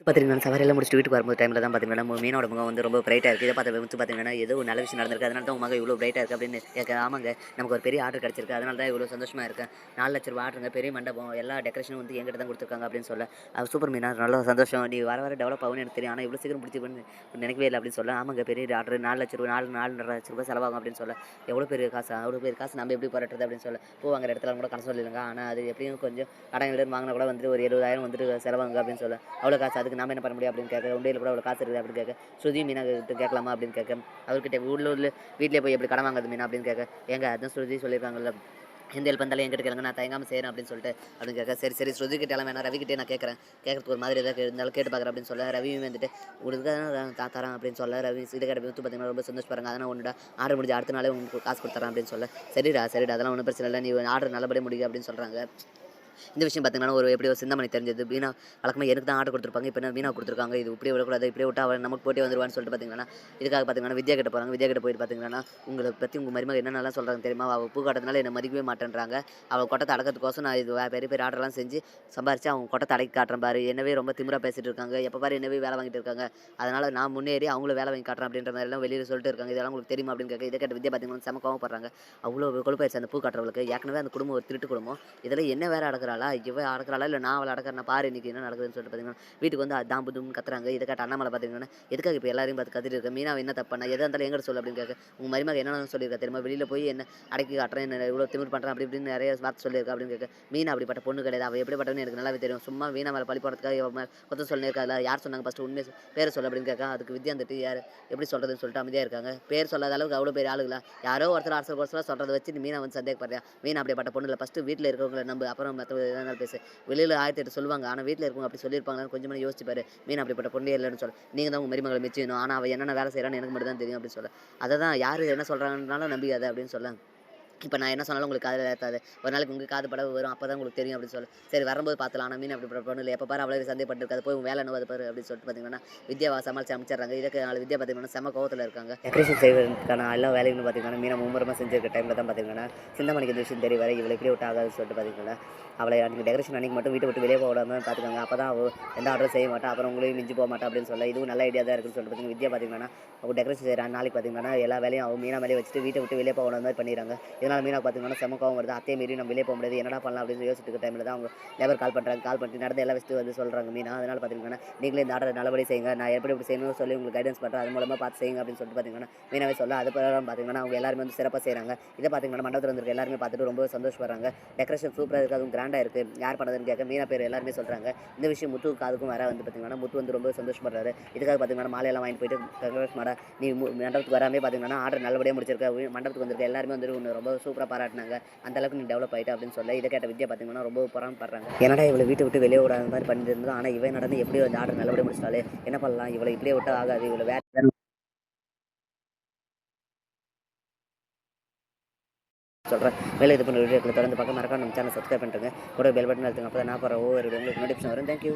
பார்த்தீங்கன்னா, சவாரியெல்லாம் முடிச்சுட்டு வீட்டுக்கு வரும்போது டைமில தான் பார்த்தீங்கன்னா, மீனோட முகம் வந்து ரொம்ப பிரைட்டா இருக்கு. இத பார்த்து வந்து பார்த்தீங்கன்னா, ஏதோ ஒரு நல்ல விஷயம் நடந்திருக்கு. அதனால தான் உன் மகன் இவ்வளோ பிரைட்டா இருக்கு அப்படின்னு கேட்க, ஆமாங்க. நமக்கு ஒரு பெரிய ஆர்டர் கிடைச்சிருக்கு. அதனால தான் இவ்வளோ சந்தோஷமா இருக்கேன். ரூ. 4,00,000 ஆர்டருங்க. பெரிய மண்டபம். எல்லா டெக்கரேஷனும் வந்து என்கிட்ட தான் குடுத்துருக்காங்க அப்படின்னு சொல்ல, சூப்பர் மீனா நல்ல சந்தோஷம். நீ வர வர டெவலப் ஆகும்னு எனக்கு தெரியும். ஆனா இவ்வளோ சீக்கிரம் பிடிச்சிருப்பேன்னு நினைக்கவே இல்ல அப்படின்னு சொல்ல, ஆமாங்க பெரிய ஆர்டர் ரூ. 4,00,000 4,50,000 செலவாகும் அப்படின்னு சொல்ல, எவ்வளோ பெரிய காசா? அவ்வளோ பெரிய காசு நம்ம எப்படி புரட்டுறது அப்படின்னு சொல்ல, பூ வாங்குற இடத்துல கூட கணக்கு சொல்லிடுங்க. ஆனா அது எப்படியும் கொஞ்சம் கடன் கிடன் வாங்கினா கூட வந்துட்டு ஒரு 70,000 வந்துட்டு செலவாகுங்க அப்படின்னு சொல்ல, அவ்வளோ காசு அதுக்கு நாம என்ன பண்ண முடியும் அப்படின்னு கேட்க, உண்டியல்ல கூட அவ்வளோ காசு இருக்குது அப்படின்னு கேட்க, ஸ்ருதி மீனா கிட்ட கேட்கலாமா அப்படின்னு கேட்க, அவர்கிட்ட உள்ள வீட்லயே போய் எப்படி கடன் வாங்குறது மீனா அப்படின்னு கேட்க, ஏங்க அதான் ஸ்ருதி சொல்லியிருக்காங்கல்ல, எந்த ஹெல்ப் இருந்தாலும் என்கிட்ட கேளுங்க நான் தயங்காம செய்கிறேன் அப்படின்னு சொல்லிட்டு அப்படின்னு கேட்க, சரி சரி ஸ்ருதி கிட்டலாம் வேணாம் ரவி கிட்டே நான் கேட்குறேன், கேட்கறதுக்கு ஒரு மாதிரி ஏதாவது இருந்தாலும் கேட்டு பார்க்குறேன் அப்படின்னு சொல்ல, ரவியும் வந்துட்டு உங்களுக்கு தரேன் அப்படின்னு சொல்ல, ரவி இதை கேட்ட வந்து பார்த்தீங்கன்னா ரொம்ப சந்தோஷப்படுறாங்க. அதனால் ஒன்றுடா ஆர்டர் முடிஞ்சு அடுத்த நாளே உங்களுக்கு காசு கொடுத்துறேன் அப்படின்னு சொல்ல, சரிடா சரிடா அதெல்லாம் ஒன்றும் பிரச்சனை இல்லை, நீ ஆர்டர் நல்லபடியாக முடியும் அப்படின்னு சொல்கிறாங்க. இந்த விஷயம் பார்த்தீங்கன்னா, எப்படி ஒரு சிந்தாமணி தெரிஞ்சது. மீனா வழக்கமா எனக்கு தான் ஆர்டர் குடுத்துருப்பாங்க. இப்ப என்ன மீனாவுக்கு குடுத்துருக்காங்க. இது இப்படியே விடக்கூடாது. இப்படியே விட்டா அவ நமக்கு போட்டி வந்துருவான்னு சொல்லிட்டு பார்த்தீங்கன்னா, இதுக்காக பார்த்தீங்கன்னா, வித்யா கிட்ட போறாங்க. வித்யா கிட்ட போயிட்டு பார்த்தீங்கன்னா, உங்கள பத்தி உங்க மருமக என்னென்னலாம் சொல்றாங்க தெரியுமா? அவ பூ காட்டுறதுனால என்ன மதிக்கவே மாட்டேன்றாங்க. அவ கொட்டத்த அடக்கிறதுக்கோசம் நான் இது பெரிய பெரிய ஆர்டர்லாம் செஞ்சு சம்பாரிச்சு அவங்க கொட்டத்த அடக்கி காட்டுறேன் பாரு. என்னவே ரொம்ப திமிரா பேசிட்டு இருக்காங்க. எப்ப பாரு என்னவே வேலை வாங்கிட்டு இருக்காங்க. அதனால நான் முன்னேறி அவங்களும் வேலை வாங்கி காட்டுறேன் அப்படின்ற மாரிலாம் வெளியில சொல்லிட்டு இருக்காங்க. இதெல்லாம் உங்களுக்கு தெரியுமா? அப்படின்னு கேட்க, இத கேட்ட வித்யா பார்த்தீங்கன்னா, செம கோவப்படுறாங்க. அவ்வளோ கொழுப்பாயிருச்சு அந்த பூ காட்டுறவளுக்கு. ஏற்கனவே அந்த குடும்பம் ஒரு திருட்டு குடும்பம். இதுல என்ன வேற அடக்குறாளா? இவ அடக்குறாளா? இல்ல நான் அவள அடக்குறேனா? பாரு இன்னைக்கு என்ன நடக்குதுன்னு சொல்லிட்டு பார்த்தீங்கன்னா, வீட்டுக்கு வந்து அதான் புதும்ன்னு கத்துறாங்க. இத கேட்ட அண்ணாமலை பார்த்தீங்கன்னா, எதுக்காக இப்ப எல்லாரையும் பார்த்து கத்திட்டு இருக்க? மீனாவ என்ன தப்பு பண்ணா? எதா இருந்தாலும் என்கிட்ட சொல்லு அப்படின்னு கேட்க, உங்க மருமக என்னென்ன சொல்லியிருக்கா தெரியுமா? வெளியில போய் என்ன அடக்கி காட்டுறேன், என்ன இவ்வளோ திமிரு பண்றேன் அப்படி இப்படின்னு நெறைய வார்த்தை சொல்லியிருக்கா அப்படின்னு கேட்க, மீனா அப்படிப்பட்ட பொண்ணு கிடையாது. அவ எப்படிப்பட்டவன்னு எனக்கு நல்லாவே தெரியும். சும்மா வீணா மேல பழி போடுறதுக்காக இவ மேல குத்தம் சொல்லியிருக்காதுல. யார் சொன்னாங்க ஃபர்ஸ்ட்டு உண்மைய பேர சொல்லு அப்படின்னு கேட்க, அதுக்கு வித்யா வந்துட்டு யாரு எப்படி சொல்றதுன்னு சொல்லிட்டு அமைதியா இருக்காங்க. பேர் சொல்லாத அளவுக்கு அவ்வளோ பெரிய ஆளுங்களா? யாரோ ஒருத்தர் அரசல் கொசலா சொல்றத வச்சு நீ மீனா வந்து சந்தேகப்படுறியா? மீனா அப்படிப்பட்ட பொண்ணு இல்ல. ஃபர்ஸ்ட்டு வீட்ல இருக்கிறவங்கள நம்பு. அப்புறம் மத்தவங்க எதா இருந்தாலும் பேசு. வெளியில 1008 சொல்லுவாங்க. ஆனா வீட்ல இருக்கவங்க அப்படி சொல்லியிருப்பாங்களான்னு கொஞ்சமா யோசிச்சு பாரு. மீனா அப்படிப்பட்ட பொண்ணே இல்லன்னு சொல்ல. நீங்க தான் உங்க மருமகள மெச்சுக்கணும். ஆனா அவ என்னென்ன வேலை செய்றான்னு எனக்கு மட்டும் தான் தெரியும் அப்படின்னு சொல்ல. அததான் யாரு என்ன சொல்றாங்கன்னாலும் நம்பிக்காத அப்படின்னு சொல்ல. இப்ப நான் என்ன சொன்னாலும் உங்களுக்கு காதுல ஏத்தாது. ஒரு நாளைக்கு உங்க காது பட வரும். அப்பதான் உங்களுக்கு தெரியும் அப்படின்னு சொல்ல. சரி வரும்போது பார்த்துக்கலாம். ஆனா மீன் அப்படிப்பட்ட பொண்ணு இல்ல. எப்ப பாரு அவளவே சந்தேகப்பட்டுருக்காது. போய் உன் வேலை என்னவோ அத பாரு அப்படின்னு சொல்லிட்டு பார்த்தீங்கன்னா, வித்யாவ சமாளிச்சு அனுப்பிச்சுடுறாங்க. இதுக்கு 4 வித்யா பார்த்தீங்கன்னா செம்ம கோவத்துல இருக்காங்க. டெக்கரேஷன் செய்வதற்கான எல்லா வேலைகளும் பார்த்தீங்கன்னா, மீனா மும்முரமா செஞ்சிருக்க டைம்ல தான் பார்த்தீங்கன்னா, சிந்தாமணிக்கு இந்த விஷயம் தெரிய வர இவள இப்படியே விட்டா ஆகாதுன்னு சொல்லிட்டு பார்த்தீங்கன்னா, அவள அன்னைக்கு டெக்கரேஷன் அன்னைக்கு மட்டும் வீட்ட விட்டு வெளியே போக விடாம பார்த்துக்கோங்க. அப்பதான் அவ எந்த ஆர்டரும் செய்ய மாட்டா. அப்புறம் உங்களையும் மிஞ்சி போக மாட்டா அப்படின்னு சொல்ல, இதுவும் நல்ல ஐடியா தான் இருக்குன்னு சொல்லிட்டு பார்த்தீங்கன்னா, வித்யா பார்த்தீங்கன்னா, அவ டெக்கரேஷன் செய்ற நாளைக்கு பார்த்தீங்கன்னா, எல்லா வேலையும் அவ மீனா மேலேயே வச்சுட்டு வீட்ட விட்டு வெளியே போக விடாத மாரி பண்ணிர்றாங்க. இதனால மீனா பார்த்தீங்கன்னா செம கோவம் வருது. அத்தைய மீறி நம்ம வெளிய போ முடியாது. என்னடா பண்ணலாம் அப்படின்னு யோசிச்சுட்டு இருக்க டைம்ல தான் அவங்க லேபர் கால் பண்றாங்க. கால் பண்ணிட்டு நடந்த எல்லா விஷயத்தையும் வந்து சொல்றாங்க மீனா. அதனால பார்த்தீங்கன்னா, நீங்களே இந்த ஆர்டர நல்லபடியா செய்யுங்க. நான் எப்படி எப்படி செய்யணும்னு சொல்லி உங்களுக்கு கைடன்ஸ் பண்றேன். அது மூலமா பார்த்து செய்யுங்க அப்படின்னு சொல்லிட்டு பார்த்தீங்கன்னா, மீனாவே சொல்ல அது பிரகாரம் பார்த்தீங்கன்னா, அவங்க எல்லாருமே வந்து சிறப்பா செய்றாங்க. இத பார்த்தீங்கன்னா, மண்டபத்துல இருந்திருக்க எல்லாருமே பார்த்துட்டு ரொம்ப சந்தோஷப்படுறாங்க. டெக்கரேஷன் சூப்பரா இருக்கு. அதுவும் கிராண்டா இருக்கு. யார் பண்ணதுன்னு கேட்க மீனா பேர் எல்லாருமே சொல்றாங்க. இந்த விஷயம் முத்து காதுக்கும் வர வந்து பார்த்தீங்கன்னா, முத்து வந்து ரொம்ப சந்தோஷப்படுறாரு. இதுக்காக பார்த்தீங்கன்னா, மாலையெல்லாம் வாங்கிட்டு போயிட்டு கங்ராட்ஸ் மாடா நீ மண்டபத்துக்கு வராமயே பார்த்தீங்கன்னா, ஆர்டர் நல்லபடியா முடிச்சிருக்க. மண்டபத்துக்கு வந்திருக்க எல்லாருமே வந்து உன்ன ரொம்ப சூப்பரா பாராட்டுனாங்க. அந்த அளவுக்கு நீ டெவலப் ஆயிட்ட அப்படின்னு சொல்ல, இத கேட்ட வித்யா பார்த்தீங்கன்னா ரொம்ப பொறாமப்படுறாங்க. என்னடா இவள வீட்ட விட்டு வெளிய விடாத மாரி பண்ணிட்டு இருந்தோம். ஆனா இவ என்னடான்னா எப்படியோ அந்த ஆர்டர் நல்லபடியா முடிச்சிட்டாளே! என்ன பண்ணலாம்? இவள இப்படியே விட்டா ஆகாது. இவள வேற சொல்றேன். மேலும் இது போன்ற வீடியோக்கள தொடர்ந்து பார்க்க மறக்காம நம்ம சேனல் சப்ஸ்கிரைப் பண்ணிட்டுங்க. கூட பெல் பட்டன் அழுத்துங்க. அப்பதான் நான் போடுற ஒவ்வொரு வீடியோ உங்களுக்கு நோட்டிஃபிகேஷன் வரும். Thank you.